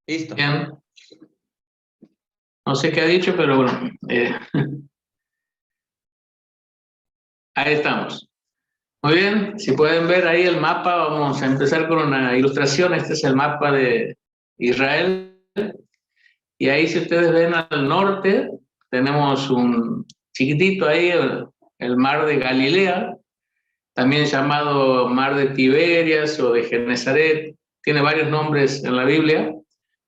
Listo. Bien. No sé qué ha dicho, pero bueno, ahí estamos. Muy bien, si pueden ver ahí el mapa, vamos a empezar con una ilustración. Este es el mapa de Israel. Y ahí, si ustedes ven al norte, tenemos un chiquitito ahí, el mar de Galilea, también llamado mar de Tiberias o de Genesaret. Tiene varios nombres en la Biblia.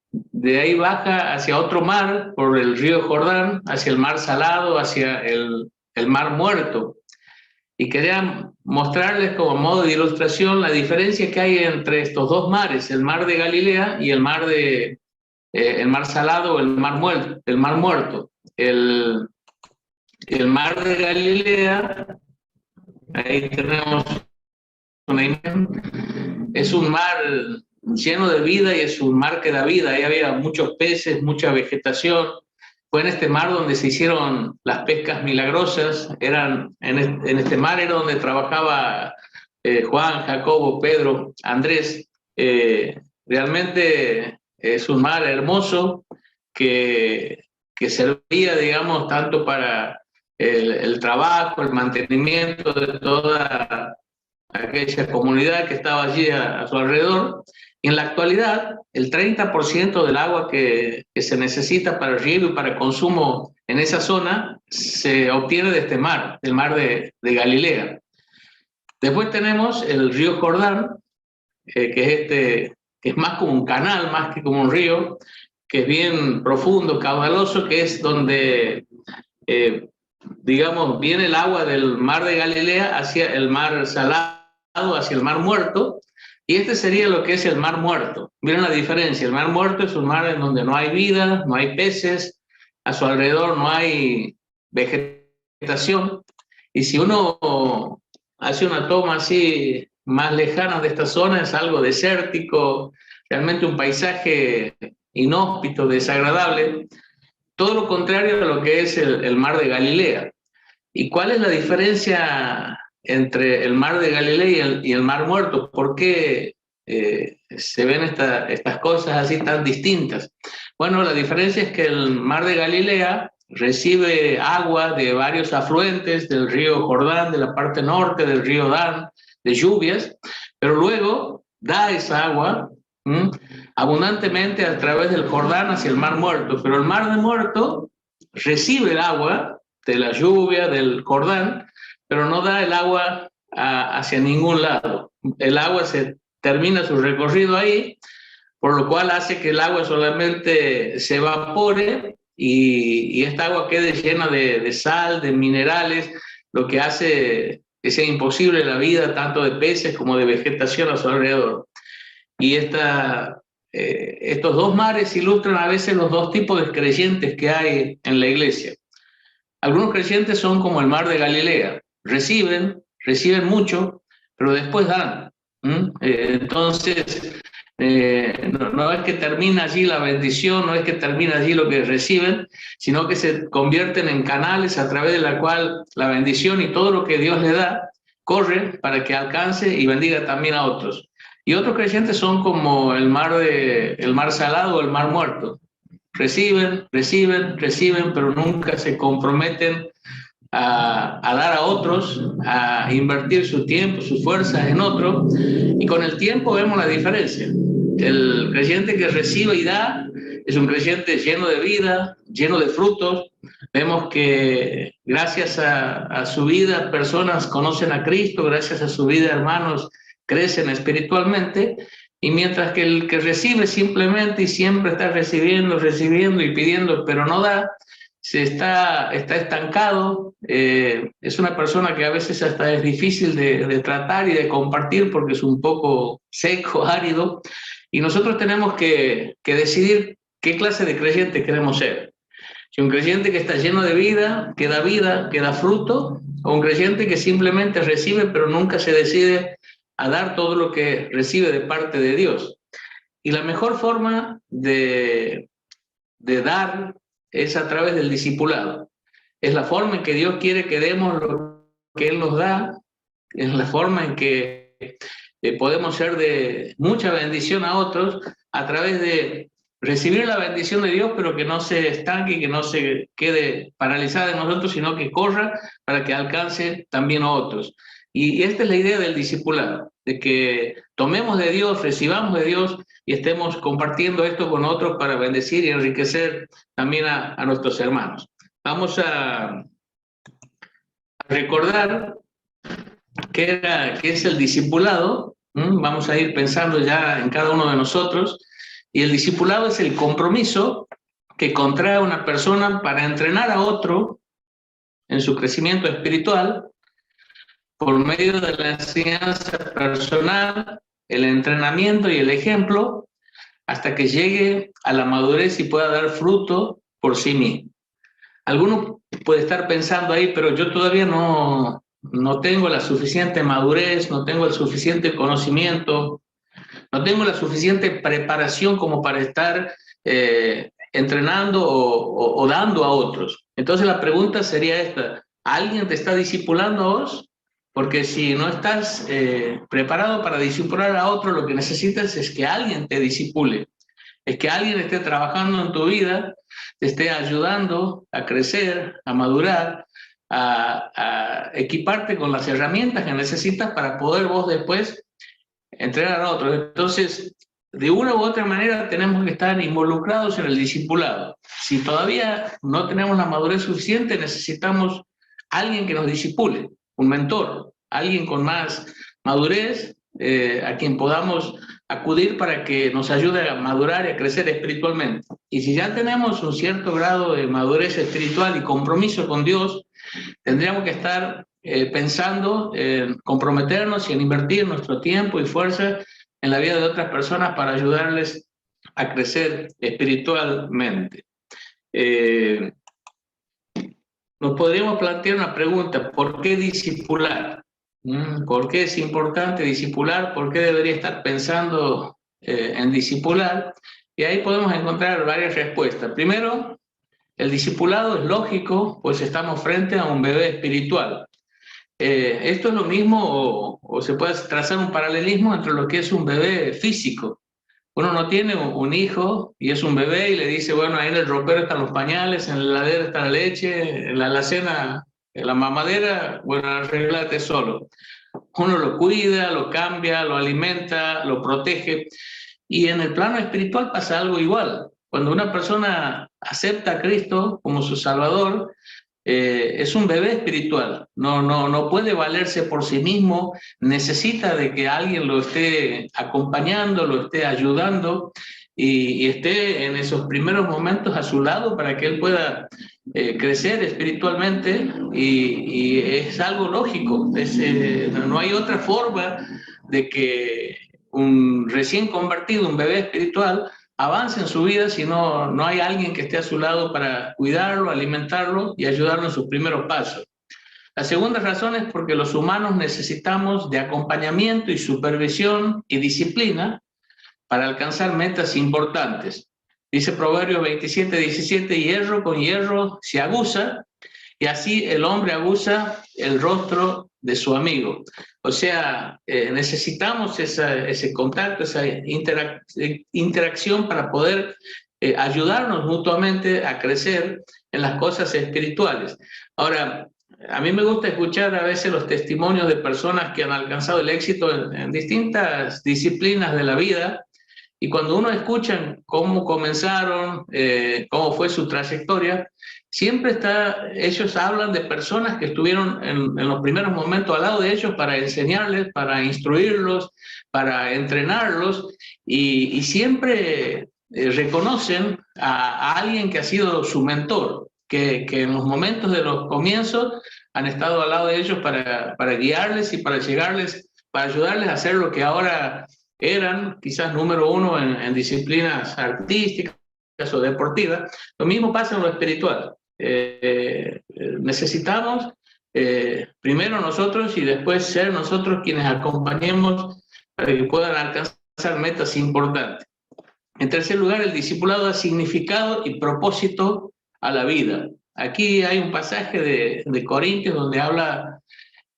De ahí baja hacia otro mar, por el río Jordán, hacia el mar Salado, hacia el mar Muerto. Y quería mostrarles como modo de ilustración la diferencia que hay entre estos dos mares, el mar de Galilea y el mar Salado o el mar Muerto. El mar de Galilea, ahí tenemos una imagen, es un mar lleno de vida y es un mar que da vida. Ahí había muchos peces, mucha vegetación. Fue en este mar donde se hicieron las pescas milagrosas. En este mar era donde trabajaba Juan, Jacobo, Pedro, Andrés. Realmente es un mar hermoso que servía, digamos, tanto para el trabajo, el mantenimiento de toda aquella comunidad que estaba allí a su alrededor. Y en la actualidad, el 30% del agua que se necesita para el riego y para consumo en esa zona se obtiene de este mar, el mar de Galilea. Después tenemos el río Jordán, que es más como un canal, más que como un río, que es bien profundo, caudaloso, que es donde, digamos, viene el agua del mar de Galilea hacia el mar Salado, hacia el mar Muerto, y este sería lo que es el mar Muerto. Miren la diferencia: el mar Muerto es un mar en donde no hay vida, no hay peces, a su alrededor no hay vegetación, y si uno hace una toma así más lejana de esta zona, es algo desértico, realmente un paisaje inhóspito, desagradable, todo lo contrario a lo que es el mar de Galilea. ¿Y cuál es la diferencia entre el mar de Galilea y el mar Muerto? ¿Por qué se ven estas cosas así tan distintas? Bueno, la diferencia es que el mar de Galilea recibe agua de varios afluentes del río Jordán, de la parte norte del río Dan, de lluvias, pero luego da esa agua abundantemente a través del Jordán hacia el mar Muerto. Pero el mar de Muerto recibe el agua de la lluvia, del Jordán, pero no da el agua hacia ningún lado. El agua termina su recorrido ahí, por lo cual hace que el agua solamente se evapore y esta agua quede llena de sal, de minerales, lo que hace que sea imposible la vida tanto de peces como de vegetación a su alrededor. Y estos dos mares ilustran a veces los dos tipos de creyentes que hay en la iglesia. Algunos creyentes son como el mar de Galilea, reciben mucho, pero después dan. Entonces, no es que termina allí la bendición, no es que termina allí lo que reciben, sino que se convierten en canales a través de la cual la bendición y todo lo que Dios le da corre para que alcance y bendiga también a otros. Y otros creyentes son como el mar Salado o el mar Muerto. Reciben, pero nunca se comprometen a dar a otros, a invertir su tiempo, sus fuerzas en otro, y con el tiempo vemos la diferencia. El creyente que recibe y da es un creyente lleno de vida, lleno de frutos. Vemos que gracias a su vida personas conocen a Cristo, gracias a su vida hermanos crecen espiritualmente. Y mientras que el que recibe simplemente y siempre está recibiendo y pidiendo, pero no da, está estancado, es una persona que a veces hasta es difícil de tratar y de compartir porque es un poco seco, árido, y nosotros tenemos que decidir qué clase de creyente queremos ser. Si un creyente que está lleno de vida, que da fruto, o un creyente que simplemente recibe pero nunca se decide a dar todo lo que recibe de parte de Dios. Y la mejor forma de dar es a través del discipulado. Es la forma en que Dios quiere que demos lo que Él nos da, es la forma en que podemos ser de mucha bendición a otros a través de recibir la bendición de Dios, pero que no se estanque, que no se quede paralizada en nosotros, sino que corra para que alcance también a otros. Y esta es la idea del discipulado, de que tomemos de Dios, recibamos de Dios y estemos compartiendo esto con otros para bendecir y enriquecer también a nuestros hermanos. Vamos a recordar qué es el discipulado. Vamos a ir pensando ya en cada uno de nosotros. Y el discipulado es el compromiso que contrae una persona para entrenar a otro en su crecimiento espiritual por medio de la enseñanza personal, el entrenamiento y el ejemplo, hasta que llegue a la madurez y pueda dar fruto por sí mismo. Alguno puede estar pensando ahí, pero yo todavía no tengo la suficiente madurez, no tengo el suficiente conocimiento, no tengo la suficiente preparación como para estar entrenando o dando a otros. Entonces la pregunta sería esta: ¿alguien te está discipulando a vos? Porque si no estás preparado para discipular a otro, lo que necesitas es que alguien te discipule, es que alguien esté trabajando en tu vida, te esté ayudando a crecer, a madurar, a equiparte con las herramientas que necesitas para poder vos después entrenar a otros. Entonces, de una u otra manera tenemos que estar involucrados en el discipulado. Si todavía no tenemos la madurez suficiente, necesitamos alguien que nos discipule, un mentor, alguien con más madurez, a quien podamos acudir para que nos ayude a madurar y a crecer espiritualmente. Y si ya tenemos un cierto grado de madurez espiritual y compromiso con Dios, tendríamos que estar pensando en comprometernos y en invertir nuestro tiempo y fuerza en la vida de otras personas para ayudarles a crecer espiritualmente. Nos podríamos plantear una pregunta: ¿por qué discipular? ¿Por qué es importante discipular? ¿Por qué debería estar pensando en discipular? Y ahí podemos encontrar varias respuestas. Primero, el discipulado es lógico, pues estamos frente a un bebé espiritual. Esto es lo mismo, o se puede trazar un paralelismo entre lo que es un bebé físico. Uno no tiene un hijo y es un bebé y le dice, bueno, ahí en el ropero están los pañales, en la heladera está la leche, en la alacena, en la mamadera, bueno, arréglate solo. Uno lo cuida, lo cambia, lo alimenta, lo protege. Y en el plano espiritual pasa algo igual. Cuando una persona acepta a Cristo como su Salvador, es un bebé espiritual, no puede valerse por sí mismo, necesita de que alguien lo esté acompañando, lo esté ayudando y esté en esos primeros momentos a su lado para que él pueda crecer espiritualmente y es algo lógico, no hay otra forma de que un recién convertido, un bebé espiritual, avance en su vida si no hay alguien que esté a su lado para cuidarlo, alimentarlo y ayudarlo en sus primeros pasos. La segunda razón es porque los humanos necesitamos de acompañamiento y supervisión y disciplina para alcanzar metas importantes. Dice Proverbios 27:17, hierro con hierro se aguza, y así el hombre aguza el rostro de su amigo. O sea, necesitamos ese contacto, esa interacción para poder ayudarnos mutuamente a crecer en las cosas espirituales. Ahora, a mí me gusta escuchar a veces los testimonios de personas que han alcanzado el éxito en distintas disciplinas de la vida, y cuando uno escucha cómo comenzaron, cómo fue su trayectoria, siempre ellos hablan de personas que estuvieron en los primeros momentos al lado de ellos para enseñarles, para instruirlos, para entrenarlos, y siempre reconocen a alguien que ha sido su mentor, que en los momentos de los comienzos han estado al lado de ellos para guiarles y para ayudarles a hacer lo que ahora eran, quizás número uno en disciplinas artísticas o deportivas. Lo mismo pasa en lo espiritual. Necesitamos primero nosotros y después ser nosotros quienes acompañemos para que puedan alcanzar metas importantes. En tercer lugar, el discipulado da significado y propósito a la vida. Aquí hay un pasaje de Corintios donde habla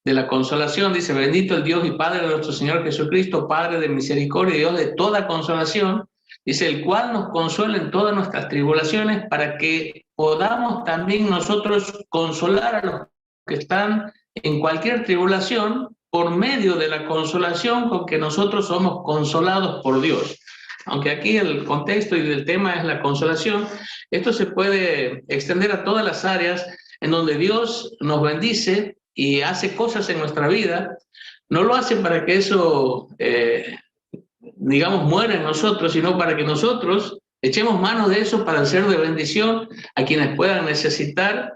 de la consolación. Dice: bendito el Dios y Padre de nuestro Señor Jesucristo, Padre de misericordia y Dios de toda consolación, Dice, el cual nos consuela en todas nuestras tribulaciones para que podamos también nosotros consolar a los que están en cualquier tribulación por medio de la consolación con que nosotros somos consolados por Dios. Aunque aquí el contexto y el tema es la consolación, esto se puede extender a todas las áreas en donde Dios nos bendice y hace cosas en nuestra vida. No lo hace para que eso, digamos, muera en nosotros, sino para que nosotros echemos mano de eso para ser de bendición a quienes puedan necesitar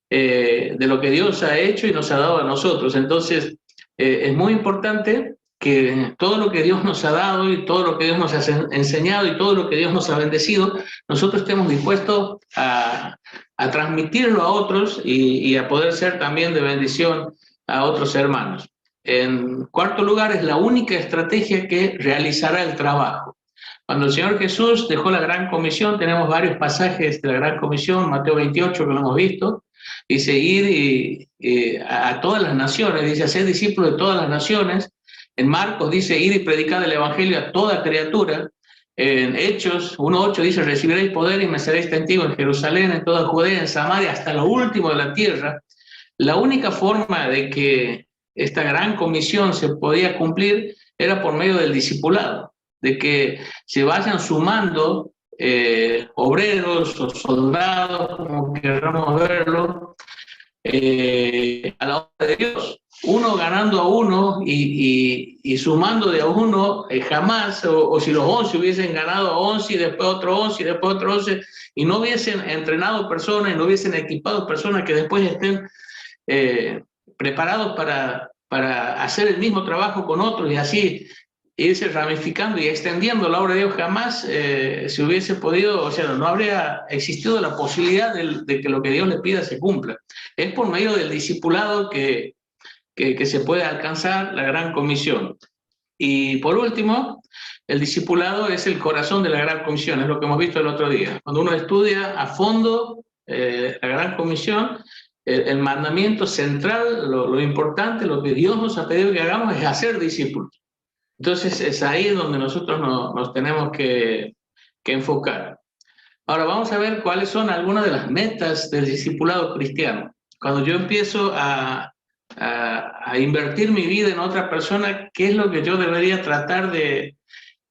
de lo que Dios ha hecho y nos ha dado a nosotros. Entonces, es muy importante que todo lo que Dios nos ha dado y todo lo que Dios nos ha enseñado y todo lo que Dios nos ha bendecido, nosotros estemos dispuestos a transmitirlo a otros y a poder ser también de bendición a otros hermanos. En cuarto lugar, es la única estrategia que realizará el trabajo. Cuando el Señor Jesús dejó la Gran Comisión, tenemos varios pasajes de la Gran Comisión, Mateo 28, que lo hemos visto, dice ir a todas las naciones, dice hacer discípulos de todas las naciones. En Marcos dice ir y predicar el Evangelio a toda criatura. En Hechos 1:8 dice recibiréis poder y me seréis testigos en Jerusalén, en toda Judea, en Samaria, hasta lo último de la tierra. La única forma de que esta gran comisión se podía cumplir era por medio del discipulado, de que se vayan sumando obreros o soldados, como queramos verlo, a la obra de Dios, uno ganando a uno y sumando de a uno, jamás, o si los 11 hubiesen ganado a 11 y después otro 11 y después otro 11, y no hubiesen entrenado personas y no hubiesen equipado personas que después estén preparados para hacer el mismo trabajo con otros y así irse ramificando y extendiendo la obra de Dios, jamás se hubiese podido, o sea, no habría existido la posibilidad de que lo que Dios le pida se cumpla. Es por medio del discipulado que se puede alcanzar la gran comisión. Y por último, el discipulado es el corazón de la gran comisión, es lo que hemos visto el otro día. Cuando uno estudia a fondo la gran comisión, el mandamiento central, lo importante, lo que Dios nos ha pedido que hagamos es hacer discípulos. Entonces es ahí donde nosotros nos tenemos que enfocar. Ahora vamos a ver cuáles son algunas de las metas del discipulado cristiano. Cuando yo empiezo a invertir mi vida en otra persona, ¿qué es lo que yo debería tratar de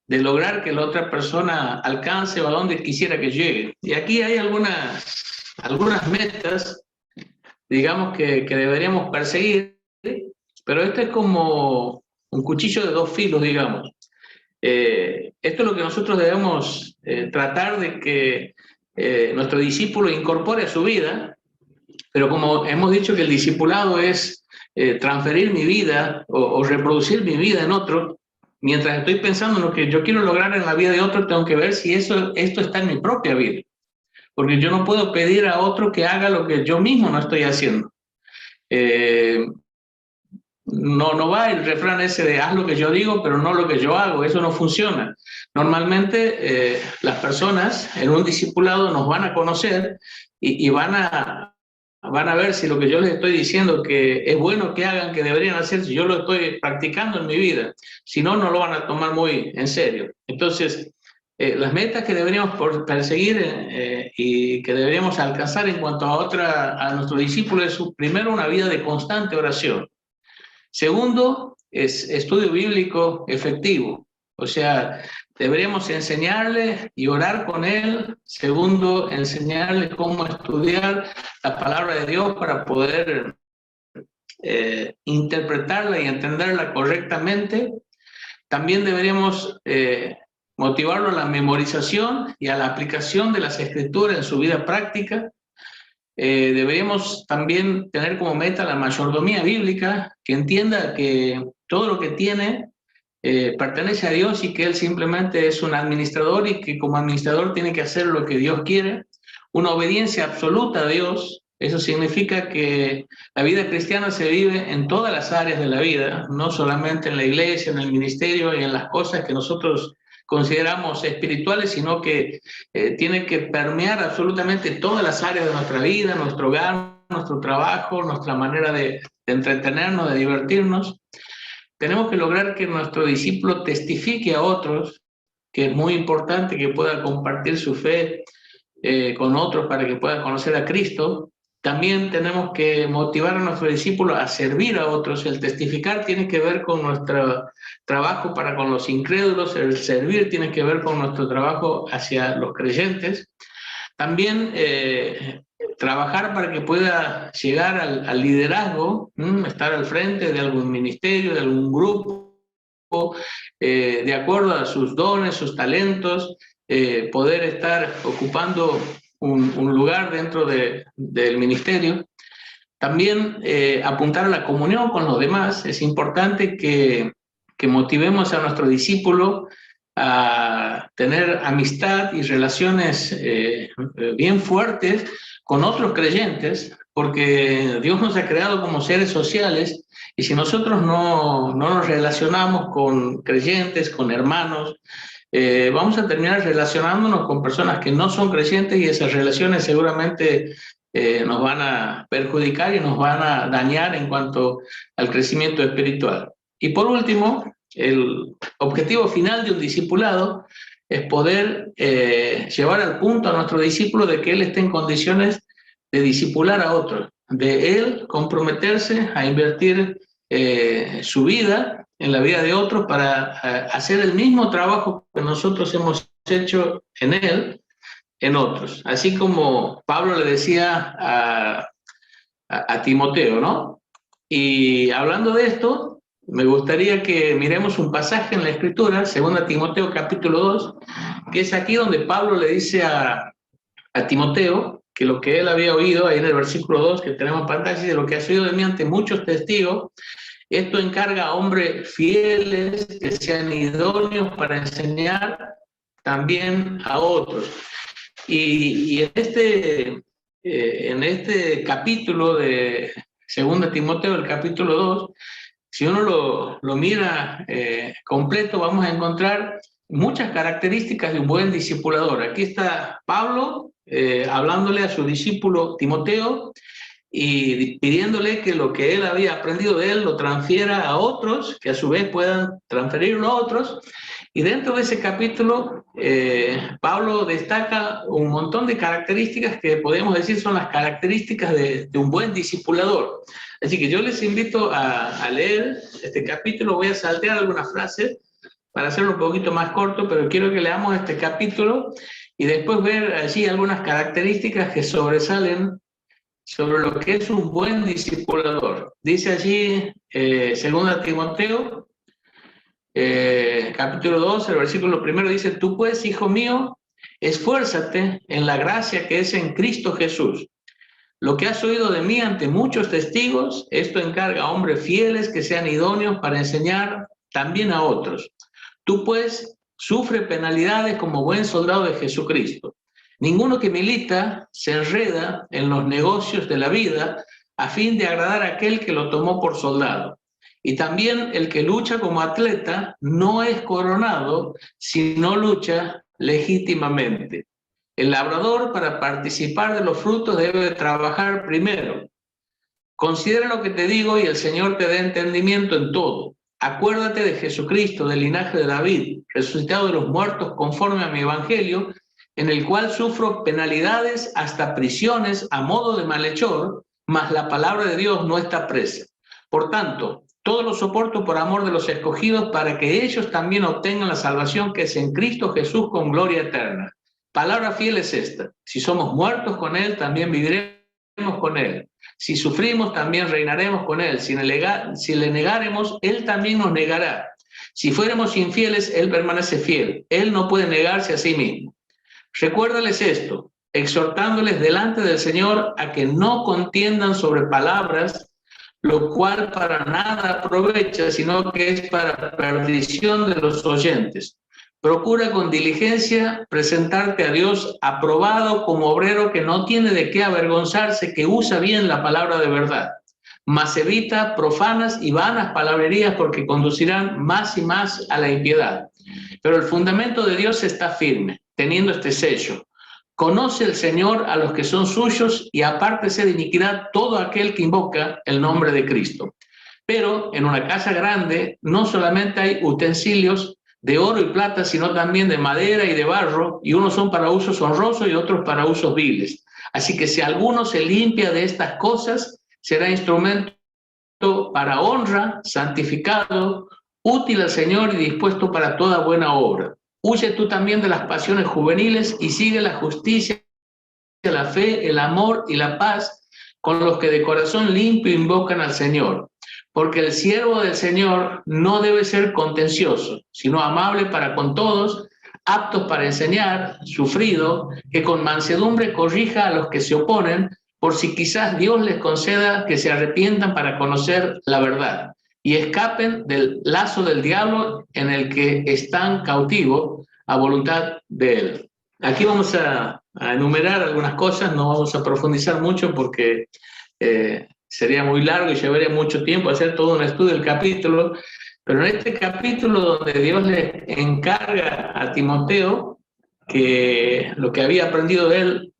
lograr que la otra persona alcance o a donde quisiera que llegue? Y aquí hay algunas metas, digamos, que deberíamos perseguir, pero esto es como un cuchillo de dos filos, digamos. Esto es lo que nosotros debemos tratar de que nuestro discípulo incorpore a su vida, pero como hemos dicho que el discipulado es transferir mi vida o reproducir mi vida en otro, mientras estoy pensando en lo que yo quiero lograr en la vida de otro, tengo que ver si esto está en mi propia vida, porque yo no puedo pedir a otro que haga lo que yo mismo no estoy haciendo. No va el refrán ese de haz lo que yo digo, pero no lo que yo hago. Eso no funciona. Normalmente las personas en un discipulado nos van a conocer y van a ver si lo que yo les estoy diciendo que es bueno que hagan, que deberían hacer, si yo lo estoy practicando en mi vida. Si no, no lo van a tomar muy en serio. Entonces, las metas que deberíamos perseguir y que deberíamos alcanzar en cuanto a nuestro discípulo es primero una vida de constante oración. Segundo, es estudio bíblico efectivo, o sea, deberíamos enseñarle y orar con él. Segundo, enseñarle cómo estudiar la palabra de Dios para poder interpretarla y entenderla correctamente. También deberíamos motivarlo a la memorización y a la aplicación de las escrituras en su vida práctica. Deberíamos también tener como meta la mayordomía bíblica, que entienda que todo lo que tiene pertenece a Dios y que él simplemente es un administrador y que como administrador tiene que hacer lo que Dios quiere. Una obediencia absoluta a Dios. Eso significa que la vida cristiana se vive en todas las áreas de la vida, no solamente en la iglesia, en el ministerio y en las cosas que nosotros consideramos espirituales, sino que tiene que permear absolutamente todas las áreas de nuestra vida, nuestro hogar, nuestro trabajo, nuestra manera de entretenernos, de divertirnos. Tenemos que lograr que nuestro discípulo testifique a otros que es muy importante que pueda compartir su fe con otros para que puedan conocer a Cristo. También tenemos que motivar a nuestros discípulos a servir a otros. El testificar tiene que ver con nuestro trabajo para con los incrédulos, el servir tiene que ver con nuestro trabajo hacia los creyentes. También trabajar para que pueda llegar al liderazgo, estar al frente de algún ministerio, de algún grupo, de acuerdo a sus dones, sus talentos, poder estar ocupando un lugar dentro del ministerio. También apuntar a la comunión con los demás. Es importante que motivemos a nuestro discípulo a tener amistad y relaciones bien fuertes con otros creyentes, porque Dios nos ha creado como seres sociales, y si nosotros no nos relacionamos con creyentes, con hermanos, vamos a terminar relacionándonos con personas que no son creyentes, y esas relaciones seguramente nos van a perjudicar y nos van a dañar en cuanto al crecimiento espiritual. Y por último, el objetivo final de un discipulado es poder llevar al punto a nuestro discípulo de que él esté en condiciones de discipular a otros, de él comprometerse a invertir su vida en la vida de otros para hacer el mismo trabajo que nosotros hemos hecho en él, en otros. Así como Pablo le decía a Timoteo, ¿no? Y hablando de esto, me gustaría que miremos un pasaje en la Escritura, 2 Timoteo capítulo 2, que es aquí donde Pablo le dice a Timoteo que lo que él había oído, ahí en el versículo 2 que tenemos en pantalla, dice: lo que has oído de mí ante muchos testigos, esto encarga a hombres fieles que sean idóneos para enseñar también a otros. Y en este capítulo de 2 Timoteo, el capítulo 2, si uno lo mira completo, vamos a encontrar muchas características de un buen discipulador. Aquí está Pablo hablándole a su discípulo Timoteo y pidiéndole que lo que él había aprendido de él lo transfiera a otros, que a su vez puedan transferirlo a otros. Y dentro de ese capítulo, Pablo destaca un montón de características que podemos decir son las características de un buen discipulador. Así que yo les invito a leer este capítulo. Voy a saltear algunas frases para hacerlo un poquito más corto, pero quiero que leamos este capítulo y después ver allí algunas características que sobresalen sobre lo que es un buen discipulador. Dice allí, 2 Timoteo, capítulo 2, el versículo 1 dice: tú pues, hijo mío, esfuérzate en la gracia que es en Cristo Jesús. Lo que has oído de mí ante muchos testigos, esto encarga a hombres fieles que sean idóneos para enseñar también a otros. Tú pues, sufre penalidades como buen soldado de Jesucristo. Ninguno que milita se enreda en los negocios de la vida a fin de agradar a aquel que lo tomó por soldado. Y también el que lucha como atleta no es coronado si no lucha legítimamente. El labrador, para participar de los frutos, debe trabajar primero. Considera lo que te digo y el Señor te dé entendimiento en todo. Acuérdate de Jesucristo, del linaje de David, resucitado de los muertos conforme a mi evangelio, en el cual sufro penalidades hasta prisiones a modo de malhechor, mas la palabra de Dios no está presa. Por tanto, todo lo soporto por amor de los escogidos, para que ellos también obtengan la salvación que es en Cristo Jesús con gloria eterna. Palabra fiel es esta: si somos muertos con Él, también viviremos con Él. Si sufrimos, también reinaremos con Él. Si le negaremos, Él también nos negará. Si fuéramos infieles, Él permanece fiel. Él no puede negarse a sí mismo. Recuérdales esto, exhortándoles delante del Señor a que no contiendan sobre palabras, lo cual para nada aprovecha, sino que es para perdición de los oyentes. Procura con diligencia presentarte a Dios aprobado como obrero que no tiene de qué avergonzarse, que usa bien la palabra de verdad. Mas evita profanas y vanas palabrerías, porque conducirán más y más a la impiedad. Pero el fundamento de Dios está firme, teniendo este sello: conoce el Señor a los que son suyos, y apártese de iniquidad todo aquel que invoca el nombre de Cristo. Pero en una casa grande no solamente hay utensilios de oro y plata, sino también de madera y de barro, y unos son para usos honrosos y otros para usos viles. Así que si alguno se limpia de estas cosas, será instrumento para honra, santificado, útil al Señor y dispuesto para toda buena obra. Huye tú también de las pasiones juveniles y sigue la justicia, la fe, el amor y la paz con los que de corazón limpio invocan al Señor. Porque el siervo del Señor no debe ser contencioso, sino amable para con todos, aptos para enseñar, sufrido, que con mansedumbre corrija a los que se oponen, por si quizás Dios les conceda que se arrepientan para conocer la verdad y escapen del lazo del diablo en el que están cautivos a voluntad de él. Aquí vamos a enumerar algunas cosas, no vamos a profundizar mucho porque sería muy largo y llevaría mucho tiempo hacer todo un estudio del capítulo, pero en este capítulo donde Dios le encarga a Timoteo que lo que había aprendido de él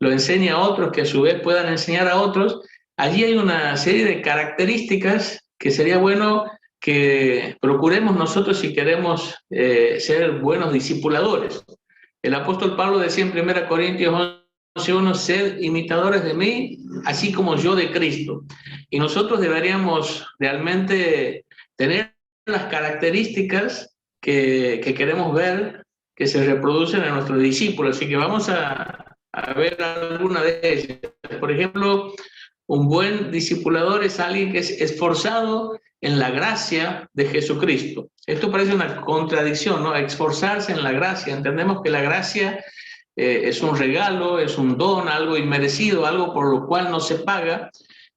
lo enseña a otros, que a su vez puedan enseñar a otros, allí hay una serie de características que sería bueno que procuremos nosotros si queremos ser buenos discipuladores. El apóstol Pablo decía en 1 Corintios 11:1, sed imitadores de mí, así como yo de Cristo. Y nosotros deberíamos realmente tener las características que queremos ver que se reproducen en nuestros discípulos. Así que vamos a ver alguna de ellas. Por ejemplo, un buen discipulador es alguien que es esforzado en la gracia de Jesucristo. Esto parece una contradicción, ¿no? Esforzarse en la gracia. Entendemos que la gracia es un regalo, es un don, algo inmerecido, algo por lo cual no se paga.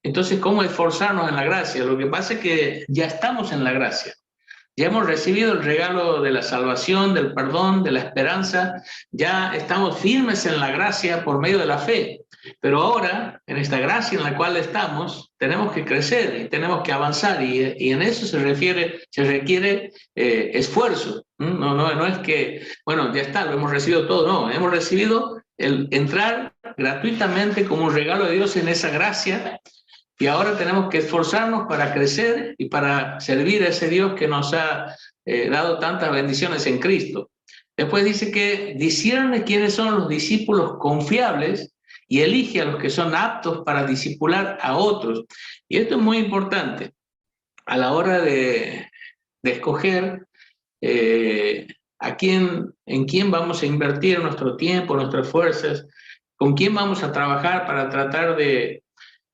Entonces, ¿cómo esforzarnos en la gracia? Lo que pasa es que ya estamos en la gracia. Ya hemos recibido el regalo de la salvación, del perdón, de la esperanza. Ya estamos firmes en la gracia por medio de la fe. Pero ahora, en esta gracia en la cual estamos, tenemos que crecer y tenemos que avanzar. Y en eso se requiere esfuerzo. No es que, bueno, ya está, lo hemos recibido todo. No, hemos recibido el entrar gratuitamente como un regalo de Dios en esa gracia. Y ahora tenemos que esforzarnos para crecer y para servir a ese Dios que nos ha dado tantas bendiciones en Cristo. Después dice que discierne quiénes son los discípulos confiables y elige a los que son aptos para discipular a otros. Y esto es muy importante a la hora de escoger en quién vamos a invertir nuestro tiempo, nuestras fuerzas, con quién vamos a trabajar para tratar de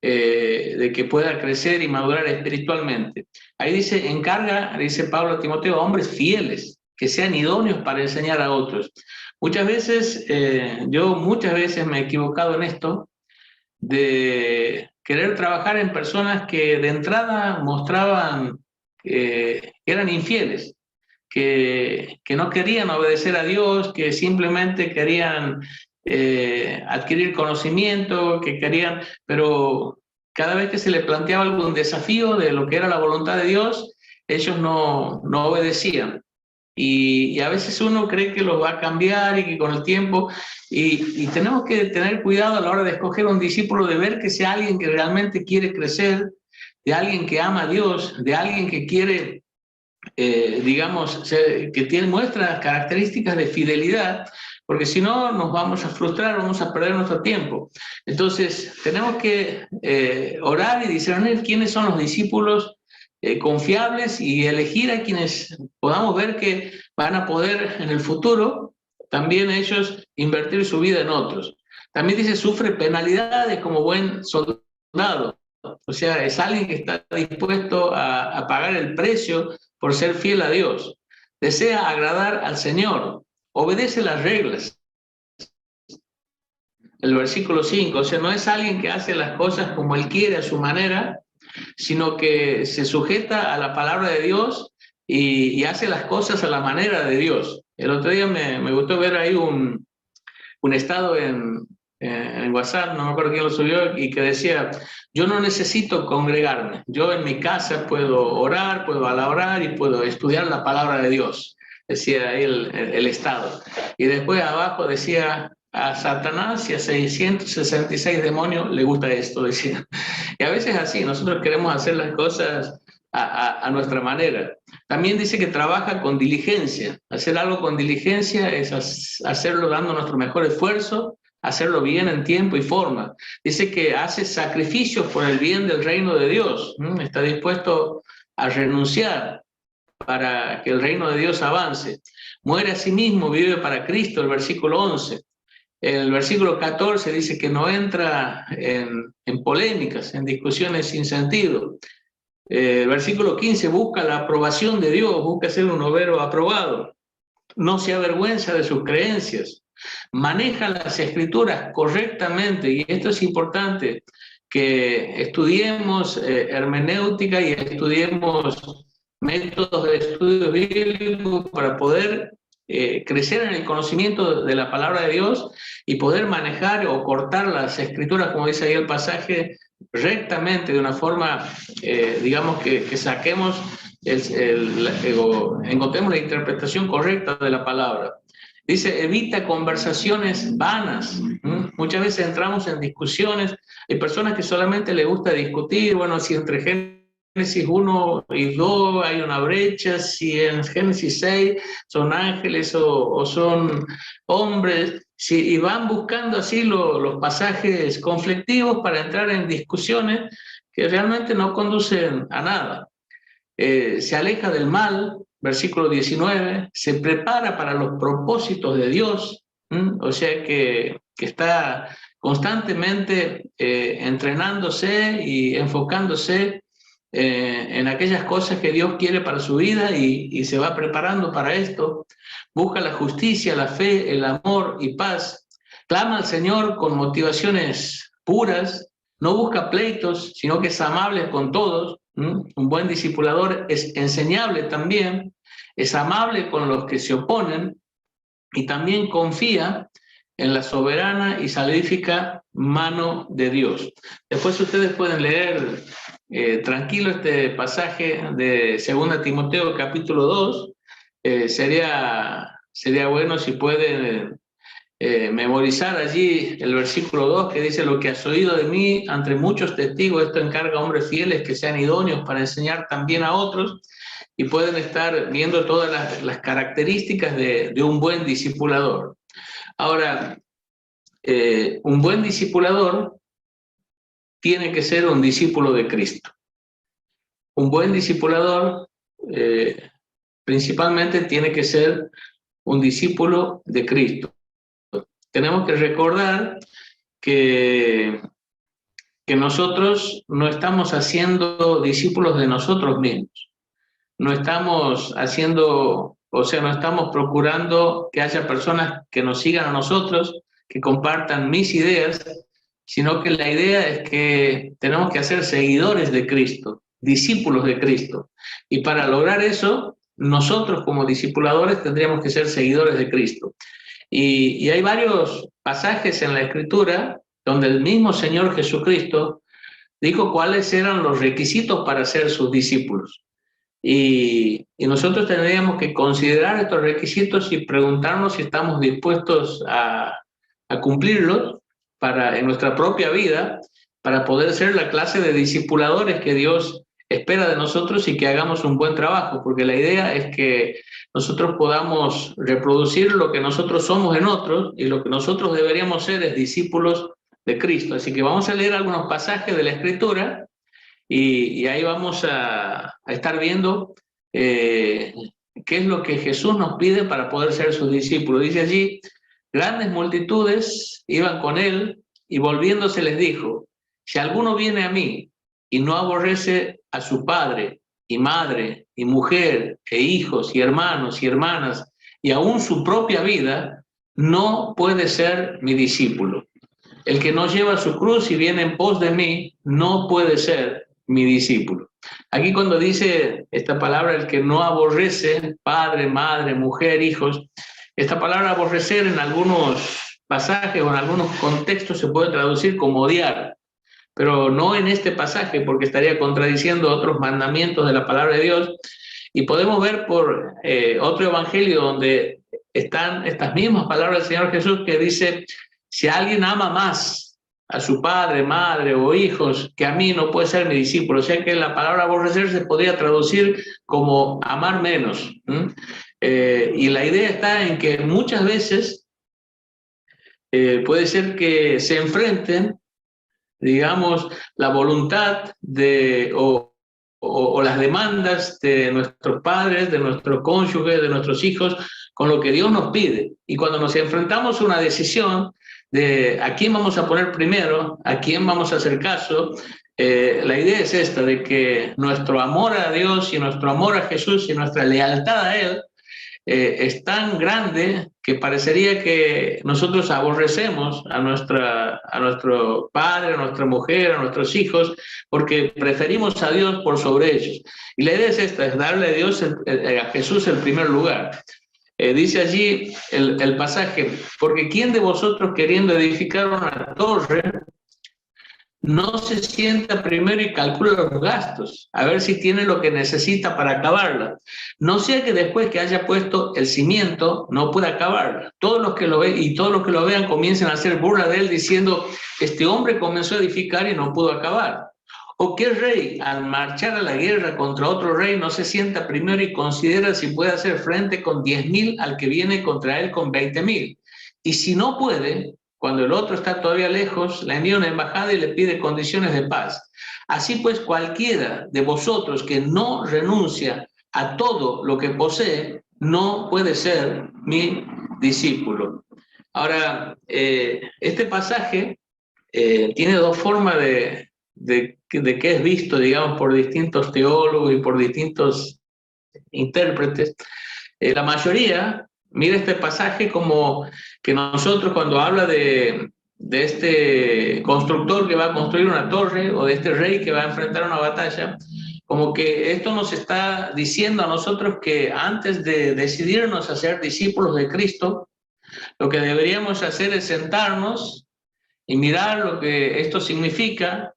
que pueda crecer y madurar espiritualmente. Ahí dice, encarga, dice Pablo a Timoteo, a hombres fieles, que sean idóneos para enseñar a otros. Muchas veces me he equivocado en esto, de querer trabajar en personas que de entrada mostraban que eran infieles, que no querían obedecer a Dios, que simplemente querían adquirir conocimiento, pero cada vez que se les planteaba algún desafío de lo que era la voluntad de Dios, ellos no obedecían. Y a veces uno cree que los va a cambiar y que con el tiempo, y tenemos que tener cuidado a la hora de escoger un discípulo, de ver que sea alguien que realmente quiere crecer, de alguien que ama a Dios, de alguien que quiere que muestra características de fidelidad, porque si no nos vamos a frustrar, vamos a perder nuestro tiempo. Entonces tenemos que orar y discernir quiénes son los discípulos confiables y elegir a quienes podamos ver que van a poder en el futuro también ellos invertir su vida en otros. También dice, sufre penalidades como buen soldado. O sea, es alguien que está dispuesto a pagar el precio por ser fiel a Dios. Desea agradar al Señor. Obedece las reglas. El versículo 5, o sea, no es alguien que hace las cosas como él quiere, a su manera, sino que se sujeta a la palabra de Dios y hace las cosas a la manera de Dios. El otro día me gustó ver ahí un estado en WhatsApp, no me acuerdo quién lo subió, y que decía, yo no necesito congregarme, yo en mi casa puedo orar, puedo alabar y puedo estudiar la palabra de Dios, decía ahí el estado. Y después abajo decía, a Satanás y a 666 demonios le gusta esto, decía. Y a veces así, nosotros queremos hacer las cosas a nuestra manera. También dice que trabaja con diligencia. Hacer algo con diligencia es hacerlo dando nuestro mejor esfuerzo, hacerlo bien en tiempo y forma. Dice que hace sacrificios por el bien del reino de Dios. Está dispuesto a renunciar para que el reino de Dios avance. Muere a sí mismo, vive para Cristo, el versículo 11. El versículo 14 dice que no entra en polémicas, en discusiones sin sentido. El versículo 15 busca la aprobación de Dios, busca ser un obrero aprobado. No se avergüenza de sus creencias. Maneja las escrituras correctamente, y esto es importante, que estudiemos hermenéutica y estudiemos métodos de estudio bíblico para poder crecer en el conocimiento de la palabra de Dios y poder manejar o cortar las escrituras, como dice ahí el pasaje, rectamente, de una forma, digamos, que saquemos, encontremos la interpretación correcta de la palabra. Dice, evita conversaciones vanas. Muchas veces entramos en discusiones, hay personas que solamente les gusta discutir, bueno, si entre Génesis 1 y 2 hay una brecha, si en Génesis 6 son ángeles o son hombres, y van buscando así los pasajes conflictivos para entrar en discusiones que realmente no conducen a nada. Se aleja del mal, versículo 19, se prepara para los propósitos de Dios, o sea que está constantemente entrenándose y enfocándose en aquellas cosas que Dios quiere para su vida y se va preparando para esto. Busca la justicia, la fe, el amor y paz. Clama al Señor con motivaciones puras, no busca pleitos, sino que es amable con todos. Un buen discipulador es enseñable también, es amable con los que se oponen y también confía en la soberana y salvífica mano de Dios. Después ustedes pueden leer tranquilo este pasaje de 2 Timoteo capítulo 2. Sería bueno si pueden memorizar allí el versículo 2 que dice: lo que has oído de mí entre muchos testigos, esto encarga a hombres fieles que sean idóneos para enseñar también a otros, y pueden estar viendo todas las características de un buen discipulador. Ahora, un buen discipulador tiene que ser un discípulo de Cristo. Un buen discipulador principalmente tiene que ser un discípulo de Cristo. Tenemos que recordar que nosotros no estamos haciendo discípulos de nosotros mismos. No estamos haciendo, o sea, no estamos procurando que haya personas que nos sigan a nosotros, que compartan mis ideas, sino que la idea es que tenemos que ser seguidores de Cristo, discípulos de Cristo. Y para lograr eso, nosotros como discipuladores tendríamos que ser seguidores de Cristo. Y hay varios pasajes en la Escritura donde el mismo Señor Jesucristo dijo cuáles eran los requisitos para ser sus discípulos. Y nosotros tendríamos que considerar estos requisitos y preguntarnos si estamos dispuestos a cumplirlos en nuestra propia vida, para poder ser la clase de discipuladores que Dios espera de nosotros y que hagamos un buen trabajo, porque la idea es que nosotros podamos reproducir lo que nosotros somos en otros, y lo que nosotros deberíamos ser es discípulos de Cristo. Así que vamos a leer algunos pasajes de la Escritura y ahí vamos a estar viendo qué es lo que Jesús nos pide para poder ser sus discípulos. Dice allí: grandes multitudes iban con él, y volviéndose les dijo: si alguno viene a mí y no aborrece a su padre y madre y mujer e hijos y hermanos y hermanas y aún su propia vida, no puede ser mi discípulo. El que no lleva su cruz y viene en pos de mí, no puede ser mi discípulo. Aquí cuando dice esta palabra, el que no aborrece padre, madre, mujer, hijos, esta palabra aborrecer en algunos pasajes o en algunos contextos se puede traducir como odiar, pero no en este pasaje, porque estaría contradiciendo otros mandamientos de la palabra de Dios. Y podemos ver por otro evangelio donde están estas mismas palabras del Señor Jesús, que dice: si alguien ama más a su padre, madre o hijos, que a mí no puede ser mi discípulo. O sea que la palabra aborrecer se podría traducir como amar menos. Y la idea está en que muchas veces puede ser que se enfrenten, digamos, la voluntad o las demandas de nuestros padres, de nuestros cónyuges, de nuestros hijos, con lo que Dios nos pide. Y cuando nos enfrentamos a una decisión de a quién vamos a poner primero, a quién vamos a hacer caso, la idea es esta, de que nuestro amor a Dios y nuestro amor a Jesús y nuestra lealtad a Él es tan grande que parecería que nosotros aborrecemos a nuestro padre, a nuestra mujer, a nuestros hijos, porque preferimos a Dios por sobre ellos. Y la idea es esta, es darle a Dios, a Jesús el primer lugar. Dice allí el pasaje, porque ¿quién de vosotros queriendo edificar una torre no se sienta primero y calcula los gastos, a ver si tiene lo que necesita para acabarla? No sea que después que haya puesto el cimiento no pueda acabarla. Todos los que lo ven y todos los que lo vean comiencen a hacer burla de él diciendo, este hombre comenzó a edificar y no pudo acabar. ¿O qué rey, al marchar a la guerra contra otro rey, no se sienta primero y considera si puede hacer frente con 10.000 al que viene contra él con 20.000? Y si no puede, cuando el otro está todavía lejos, le envía una embajada y le pide condiciones de paz. Así pues, cualquiera de vosotros que no renuncia a todo lo que posee, no puede ser mi discípulo. Ahora, este pasaje tiene dos formas de que es visto, digamos, por distintos teólogos y por distintos intérpretes. La mayoría mira este pasaje como que nosotros, cuando habla de este constructor que va a construir una torre o de este rey que va a enfrentar una batalla, como que esto nos está diciendo a nosotros que antes de decidirnos a ser discípulos de Cristo, lo que deberíamos hacer es sentarnos y mirar lo que esto significa,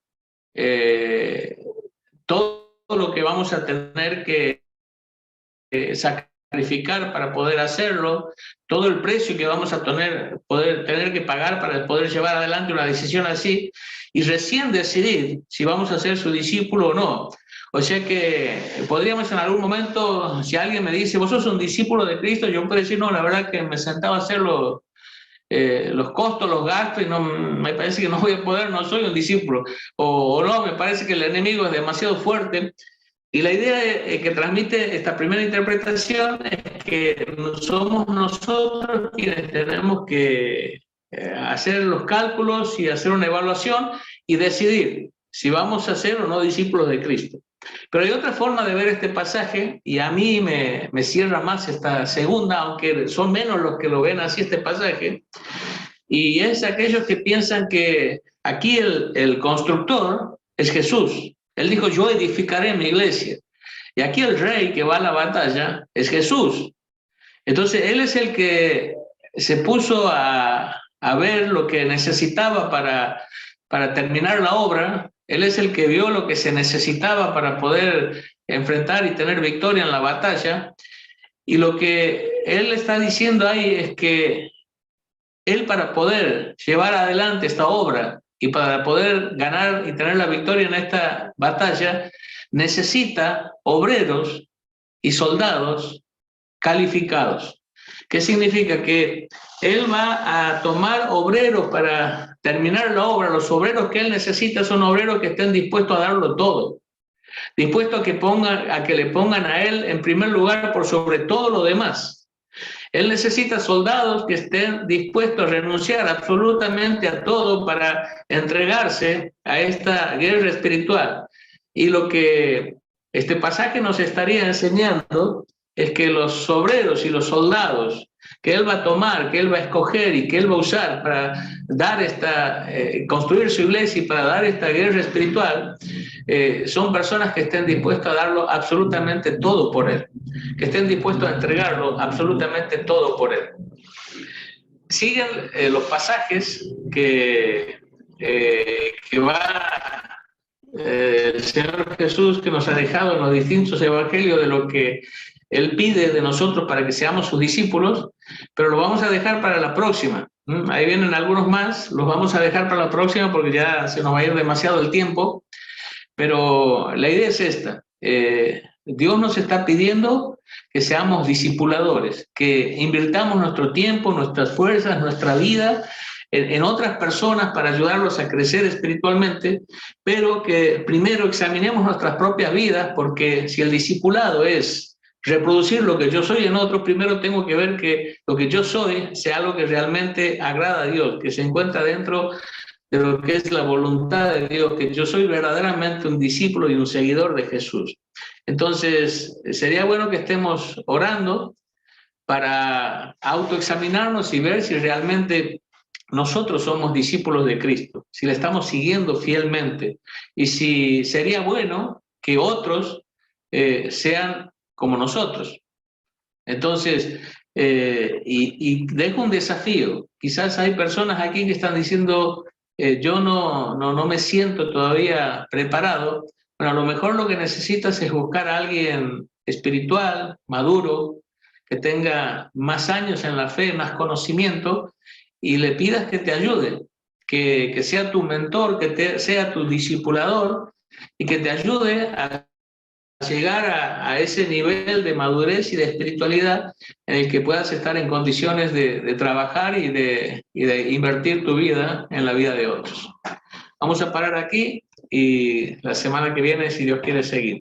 todo lo que vamos a tener que sacrificar para poder hacerlo, todo el precio que vamos a tener que pagar para poder llevar adelante una decisión así, y recién decidir si vamos a ser su discípulo o no. O sea que podríamos en algún momento, si alguien me dice, vos sos un discípulo de Cristo, yo puedo decir, no, la verdad que me sentaba a hacerlo, los costos, los gastos, y no, me parece que no voy a poder, no soy un discípulo, o no, me parece que el enemigo es demasiado fuerte. Y la idea que transmite esta primera interpretación es que somos nosotros quienes tenemos que hacer los cálculos y hacer una evaluación y decidir si vamos a ser o no discípulos de Cristo. Pero hay otra forma de ver este pasaje, y a mí me cierra más esta segunda, aunque son menos los que lo ven así este pasaje, y es aquellos que piensan que aquí el constructor es Jesús. Él dijo, yo edificaré mi iglesia. Y aquí el rey que va a la batalla es Jesús. Entonces, él es el que se puso a ver lo que necesitaba para terminar la obra. Él es el que vio lo que se necesitaba para poder enfrentar y tener victoria en la batalla. Y lo que él está diciendo ahí es que él, para poder llevar adelante esta obra y para poder ganar y tener la victoria en esta batalla, necesita obreros y soldados calificados. ¿Qué significa? Que él va a tomar obreros para terminar la obra. Los obreros que él necesita son obreros que estén dispuestos a darlo todo, dispuestos a que le pongan a él en primer lugar por sobre todo lo demás. Él necesita soldados que estén dispuestos a renunciar absolutamente a todo para entregarse a esta guerra espiritual. Y lo que este pasaje nos estaría enseñando es que los obreros y los soldados que él va a tomar, que él va a escoger y que él va a usar para dar construir su iglesia y para dar esta guerra espiritual, son personas que estén dispuestas a darlo absolutamente todo por él, que estén dispuestos a entregarlo absolutamente todo por él. Siguen los pasajes que va el Señor Jesús, que nos ha dejado en los distintos evangelios de lo que Él pide de nosotros para que seamos sus discípulos, pero lo vamos a dejar para la próxima. Ahí vienen algunos más, los vamos a dejar para la próxima porque ya se nos va a ir demasiado el tiempo, pero la idea es esta. Dios nos está pidiendo que seamos discipuladores, que invirtamos nuestro tiempo, nuestras fuerzas, nuestra vida en otras personas para ayudarlos a crecer espiritualmente, pero que primero examinemos nuestras propias vidas, porque si el discipulado es reproducir lo que yo soy en otros, primero tengo que ver que lo que yo soy sea algo que realmente agrada a Dios, que se encuentra dentro de lo que es la voluntad de Dios, que yo soy verdaderamente un discípulo y un seguidor de Jesús. Entonces, sería bueno que estemos orando para autoexaminarnos y ver si realmente nosotros somos discípulos de Cristo, si le estamos siguiendo fielmente, y si sería bueno que otros sean como nosotros. Entonces, y dejo un desafío. Quizás hay personas aquí que están diciendo, yo no me siento todavía preparado. Bueno, a lo mejor lo que necesitas es buscar a alguien espiritual, maduro, que tenga más años en la fe, más conocimiento, y le pidas que te ayude, que sea tu mentor, sea tu discipulador, y que te ayude a llegar a ese nivel de madurez y de espiritualidad en el que puedas estar en condiciones de trabajar y de invertir tu vida en la vida de otros. Vamos a parar aquí y la semana que viene, si Dios quiere, seguir.